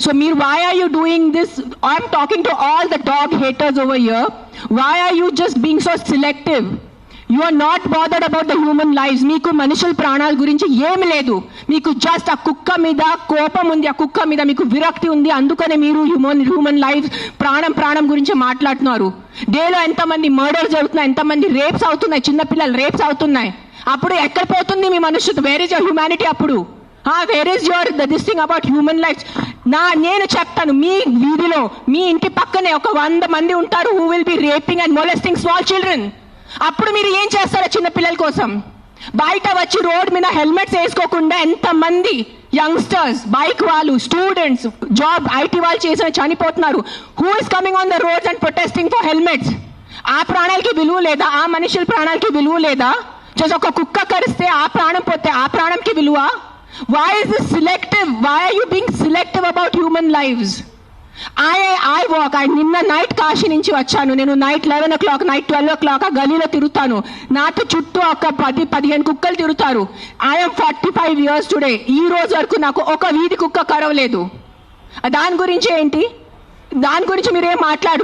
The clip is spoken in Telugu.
So Mir, why are you doing this? I'm talking to all the dog haters over here. Why are you just being so selective? You are not bothered about the human lives. మీకు మనుషుల ప్రాణాల గురించి ఏమి లేదు. మీకు జస్ట్ ఆ కుక్క మీద కోపం ఉంది, ఆ కుక్క మీద మీకు విరక్తి ఉంది. అందుకనే మీరు హ్యూమన్ లైఫ్ ప్రాణం గురించి మాట్లాడుతున్నారు. డేలో ఎంతమంది మర్డర్స్ జరుగుతున్నాయి, ఎంతమంది రేప్స్ అవుతున్నాయి, చిన్నపిల్లలు రేప్స్ అవుతున్నాయి. అప్పుడు ఎక్కడ పోతుంది మీ మనుషులు? Where is your humanity? అప్పుడు where is your this thing about human life? నేను చెప్తాను, మీ వీధిలో మీ ఇంటి పక్కనే ఒక 100 మంది ఉంటారు who will be raping and molesting small children. అప్పుడు మీరు ఏం చేస్తారో చిన్న పిల్లల కోసం? బయట వచ్చి రోడ్ మీద హెల్మెట్స్ వేసుకోకుండా ఎంతమంది యంగ్స్టర్స్, బైక్ వాళ్ళు, స్టూడెంట్స్, జాబ్ ఐటీ వాళ్ళు చేసిన చనిపోతున్నారు. Who is coming on the roads and protesting for helmets? ఆ ప్రాణాలకి విలువ లేదా? ఆ మనుషుల ప్రాణాలకి విలువ లేదా? జస్ట్ ఒక కుక్క కరిస్తే ఆ ప్రాణం పోతే ఆ ప్రాణంకి విలువ? Why is this selective? Why are you being selective about human lives? I walk. నిన్న నైట్ కాశీ నుంచి వచ్చాను. నేను నైట్ 11 o'clock, నైట్ 12 o'clock ఆ గలీలో తిరుగుతాను. నాతో చుట్టూ ఒక 10-15 కుక్కలు తిరుగుతారు. I'm 45 years today. ఈ రోజు వరకు నాకు ఒక వీధి కుక్క కరవలేదు. దాని గురించి ఏంటి? దాని గురించి మీరేం మాట్లాడు.